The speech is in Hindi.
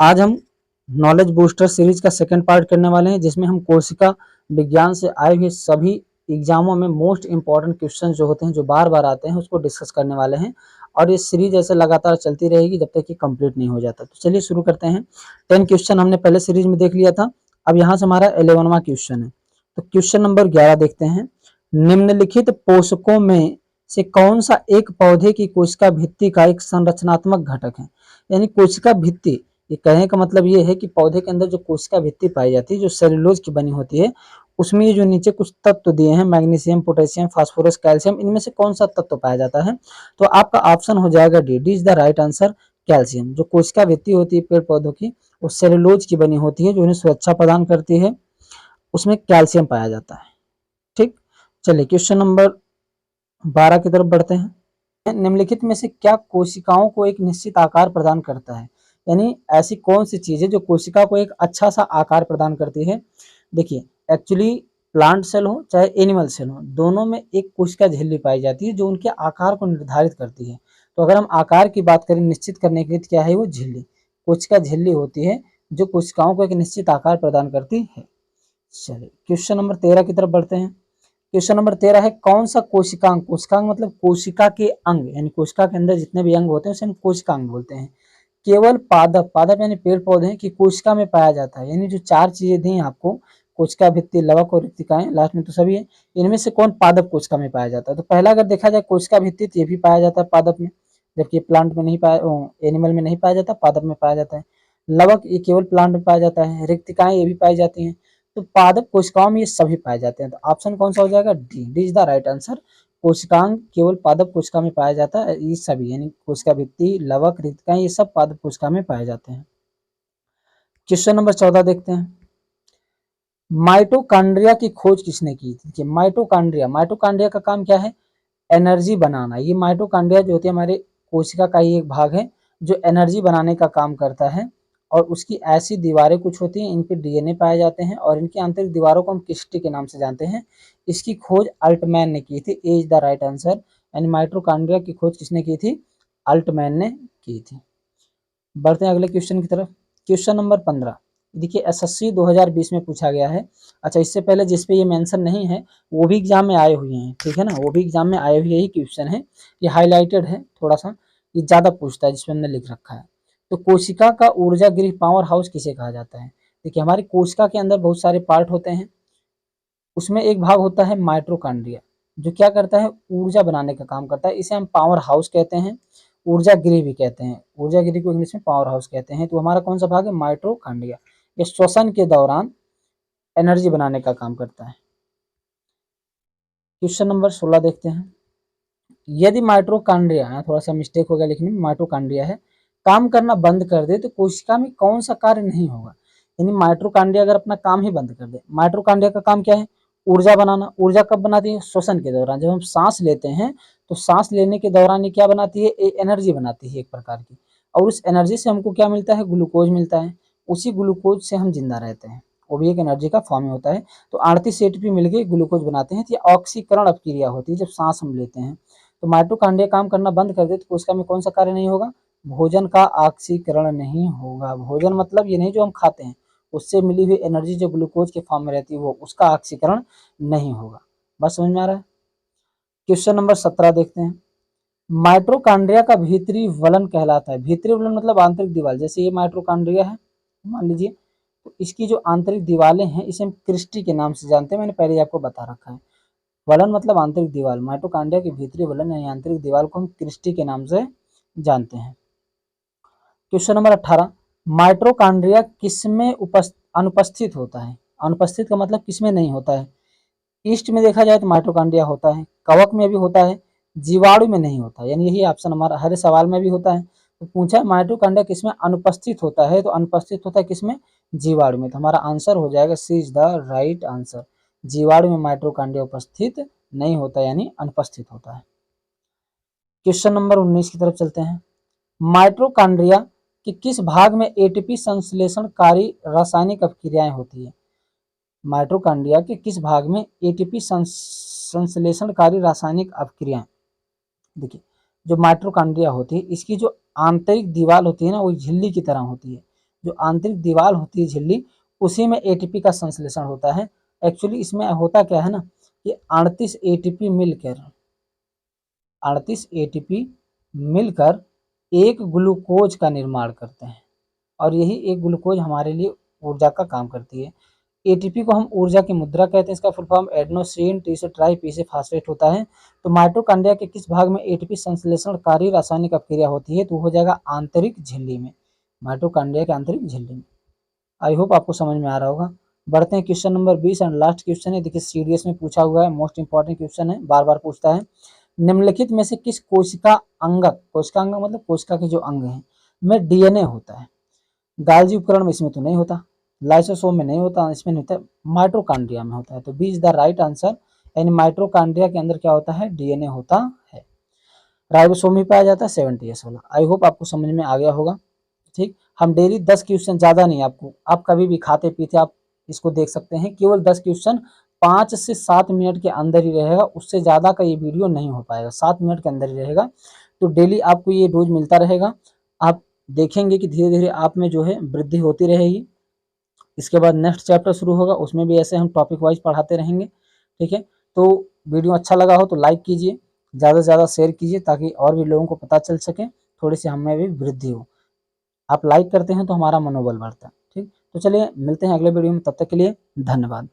आज हम नॉलेज बूस्टर सीरीज का सेकंड पार्ट करने वाले हैं, जिसमें हम कोशिका विज्ञान से आए हुए सभी एग्जामों में मोस्ट इंपॉर्टेंट क्वेश्चन जो होते हैं, जो बार बार आते हैं, उसको डिस्कस करने वाले हैं। और ये सीरीज ऐसे लगातार चलती रहेगी जब तक कि कंप्लीट नहीं हो जाता। तो चलिए शुरू करते हैं। 10 क्वेश्चन हमने पहले सीरीज में देख लिया था। अब यहाँ से हमारा 11वां क्वेश्चन है। तो क्वेश्चन नंबर 11 देखते हैं। निम्नलिखित पोषकों में से कौन सा एक पौधे की कोशिका भित्ति का एक संरचनात्मक घटक है? यानी कोशिका भित्ति, ये कहने का मतलब ये है कि पौधे के अंदर जो कोशिका भित्ति पाई जाती है, जो सेलुलोज की बनी होती है, उसमें ये जो नीचे कुछ तत्व दिए हैं, मैग्नीशियम, पोटेशियम, फास्फोरस, कैल्शियम, इनमें से कौन सा तत्व पाया जाता है? तो आपका ऑप्शन हो जाएगा D. D is the right answer, calcium. जो कोशिका भित्ति होती है पेड़ पौधों की, वो सेलुलोज की बनी होती है, जो उन्हें सुरक्षा प्रदान करती है। उसमें कैल्शियम पाया जाता है। ठीक, चलिए क्वेश्चन नंबर 12 की तरफ बढ़ते हैं। निम्नलिखित में से क्या कोशिकाओं को एक निश्चित आकार प्रदान करता है? यानी ऐसी कौन सी चीज है जो कोशिका को एक अच्छा सा आकार प्रदान करती है? देखिए, एक्चुअली प्लांट सेल हो चाहे एनिमल सेल हो, दोनों में एक कोशिका झिल्ली पाई जाती है जो उनके आकार को निर्धारित करती है। तो अगर हम आकार की बात करें निश्चित करने के लिए, तो क्या है वो? झिल्ली, कोशिका झिल्ली होती है जो कोशिकाओं को एक निश्चित आकार प्रदान करती है। चलिए क्वेश्चन नंबर 13 की तरफ बढ़ते हैं। क्वेश्चन नंबर 13 है, कौन सा कोशिकांग, कोशिकांग मतलब कोशिका के अंग, यानी कोशिका के अंदर जितने भी अंग होते हैं उसे हम कोशिकांग बोलते हैं, केवल पादप, पादप यानी पेड़ पौधे की कोशिका में पाया जाता है। यानी जो चार चीजें दी आपको, कोशिका, भित्ति, लवक और रिक्तिकाएं, लास्ट में तो सभी है, इनमें से कौन पादप कोशिका में पाया जाता है? तो पहला अगर देखा जाए कोशिका भित्ति, तो ये भी पाया जाता है पादप में, जबकि प्लांट में नहीं पाया, एनिमल में नहीं पाया जाता, पादप में पाया जाता है। लवक ये केवल प्लांट में पाया जाता है, रिक्तिकाएं ये भी पाई जाती हैं। तो पादप कोशिकाओं में ये सभी पाए जाते हैं। तो ऑप्शन कौन सा हो जाएगा? D. D is the right answer. कोशिकांग केवल पादप कोशिका में पाया जाता है। ये सभी यानी कोशिका भित्ति, लवक, रिक्तिकाएं, ये सब पादप कोशिका में पाए जाते हैं। क्वेश्चन नंबर 14 देखते हैं। माइटोकॉन्ड्रिया की खोज किसने की थी? माइटोकॉन्ड्रिया, माइटोकॉन्ड्रिया का काम क्या है? एनर्जी बनाना। ये माइटोकॉन्ड्रिया जो होती है हमारे कोशिका का ही एक भाग है जो एनर्जी बनाने का काम करता है। और उसकी ऐसी दीवारें कुछ होती हैं, इन पे डीएनए पाए जाते हैं और इनकी आंतरिक दीवारों को हम किस्टी के नाम से जानते हैं। इसकी खोज अल्टमैन ने की थी। ए इज द राइट आंसर। यानी माइटोकॉन्ड्रिया की खोज किसने की थी? अल्टमैन ने की थी। बढ़ते हैं अगले क्वेश्चन की तरफ। क्वेश्चन नंबर 15 देखिए, एसएससी 2020 में पूछा गया है। अच्छा, इससे पहले जिस पे ये मेंशन नहीं है वो भी एग्जाम में आए हुए हैं, ठीक है ना, वो भी एग्जाम में आए हुए ही क्वेश्चन है। ये हाईलाइटेड है थोड़ा सा, ये ज्यादा पूछता है जिसमें हमने लिख रखा है। तो कोशिका का ऊर्जा गृह, पावर हाउस किसे कहा जाता है? देखिए, हमारी कोशिका के अंदर बहुत सारे पार्ट होते हैं, उसमें एक भाग होता है माइटोकॉन्ड्रिया, जो क्या करता है? ऊर्जा बनाने का काम करता है। इसे हम पावर हाउस कहते हैं, ऊर्जा गृह भी कहते हैं। ऊर्जा गृह को इंग्लिश में पावर हाउस कहते हैं। तो हमारा कौन सा भाग है? माइटोकॉन्ड्रिया। ये श्वसन के दौरान एनर्जी बनाने का काम करता है। क्वेश्चन नंबर 16 देखते हैं। यदि माइटोकॉन्ड्रिया, यहाँ थोड़ा सा मिस्टेक हो गया लिखने में, माइटोकॉन्ड्रिया है, काम करना बंद कर दे तो कोशिका में कौन सा कार्य नहीं होगा? यानी माइटोकॉन्ड्रिया अगर अपना काम ही बंद कर दे, माइटोकॉन्ड्रिया का काम क्या है? ऊर्जा बनाना। ऊर्जा कब बनाती है? श्वसन के दौरान। जब हम सांस लेते हैं तो सांस लेने के दौरान ये क्या बनाती है? एनर्जी बनाती है एक प्रकार की। और उस एनर्जी से हमको क्या मिलता है? ग्लूकोज मिलता है। उसी ग्लूकोज से हम जिंदा रहते हैं, वो भी एक एनर्जी का फॉर्म में होता है। तो 38 एटीपी मिलकर ग्लूकोज बनाते हैं। तो ये ऑक्सीकरण अपक्रिया होती है जब सांस हम लेते हैं। तो माइटोकॉन्ड्रिया काम करना बंद कर दे तो कोशिका में कौन सा कार्य नहीं होगा? भोजन का ऑक्सीकरण नहीं होगा। भोजन मतलब ये नहीं जो हम खाते हैं, उससे मिली हुई एनर्जी जो ग्लूकोज के फॉर्म में रहती है, वो उसका ऑक्सीकरण नहीं होगा। बस समझ में आ रहा है? क्वेश्चन नंबर 17 देखते हैं। माइटोकॉन्ड्रिया का भीतरी वलन कहलाता है। भीतरी वलन मतलब आंतरिक दीवार। जैसे ये माइटोकॉन्ड्रिया है मान लीजिए, तो इसकी जो आंतरिक दीवारें हैं इसे हम क्रिस्टी के नाम से जानते हैं। मैंने पहले आपको बता रखा है। वलन मतलब आंतरिक दीवार। माइटोकॉन्ड्रिया की भीतरी वलन यानी आंतरिक दीवार को हम क्रिस्टी के नाम से जानते हैं। क्वेश्चन नंबर 18, माइटोकॉन्ड्रिया किसमें अनुपस्थित होता है? अनुपस्थित का मतलब किसमें नहीं होता है? ईस्ट में देखा जाए तो माइटोकॉन्ड्रिया होता है, कवक में भी होता है, जीवाणु में नहीं होता। यानी यही ऑप्शन हमारा हर सवाल में भी होता है। तो पूछा माइटोकॉन्ड्रिया किसमें अनुपस्थित होता है, तो अनुपस्थित होता है किसमें? जीवाणु में। तो हमारा आंसर हो जाएगा सी इज द राइट आंसर। जीवाणु में माइटोकॉन्ड्रिया उपस्थित नहीं होता, यानी अनुपस्थित होता है। क्वेश्चन नंबर 19 की तरफ चलते हैं। माइटोकॉन्ड्रिया के किस भाग में एटीपी संश्लेषणकारी रासायनिक अपक्रियाएं होती है? माइटोकॉन्ड्रिया के किस भाग में एटीपी संश्लेषणकारी रासायनिक अपक्रियाएं? देखिए, जो माइटोकॉन्ड्रिया होती है इसकी जो आंतरिक दीवार होती है ना, वो झिल्ली की तरह होती है। जो आंतरिक दीवार होती है झिल्ली, उसी में एटीपी का संश्लेषण होता है। एक्चुअली इसमें होता क्या है ना कि 38 एटीपी मिलकर 38 एटीपी मिलकर एक ग्लूकोज का निर्माण करते हैं और यही एक ग्लूकोज हमारे लिए ऊर्जा का काम करती है। एटीपी को हम ऊर्जा की मुद्रा कहते हैं। इसका full form adenosine try P से फास्फेट होता है। तो माइटोकॉन्ड्रिया के किस भाग में एटीपी संश्लेषणकारी रासायनिक अपक्रिया होती है? तो हो जाएगा आंतरिक झिल्ली में, माइटोकॉन्ड्रिया के आंतरिक झिल्ली में। आई होप आपको समझ में आ रहा होगा। बढ़ते हैं question number 20 and last question है। देखिए सीडीएस में पूछा हुआ है, मोस्ट इंपॉर्टेंट क्वेश्चन है, बार बार पूछता है। निम्नलिखित में से किस कोशिका अंगक, कोशिका अंगक मतलब कोशिका के जो अंग हैं, में डीएनए होता है? गाल्जी उपकरण में इसमें तो नहीं होता, लाइसोसोम में नहीं होता, इसमें नहीं होता, माइटोकॉन्ड्रिया में होता है। तो B is the right answer, यानी माइटोकॉन्ड्रिया के अंदर क्या होता है? डीएनए होता है। राइबोसोम में पाया जाता है 70S वाला। आई होप आपको समझ में आ गया होगा। ठीक, हम डेली 10 क्वेश्चन, ज़्यादा नहीं, आपको आप कभी भी खाते पीते आप इसको देख सकते हैं। केवल 10 क्वेश्चन 5 से 7 मिनट के अंदर ही रहेगा, उससे ज़्यादा का ये वीडियो नहीं हो पाएगा, 7 मिनट के अंदर ही रहेगा। तो डेली आपको ये रोज मिलता रहेगा। आप देखेंगे कि धीरे धीरे आप में जो है वृद्धि होती रहेगी। इसके बाद नेक्स्ट चैप्टर शुरू होगा, उसमें भी ऐसे हम टॉपिक वाइज पढ़ाते रहेंगे। ठीक है, तो वीडियो अच्छा लगा हो तो लाइक कीजिए, ज़्यादा से ज़्यादा शेयर कीजिए ताकि और भी लोगों को पता चल सके, थोड़ी सी हमें भी वृद्धि हो। आप लाइक करते हैं तो हमारा मनोबल बढ़ता है। ठीक, तो चलिए मिलते हैं अगले वीडियो में, तब तक के लिए धन्यवाद।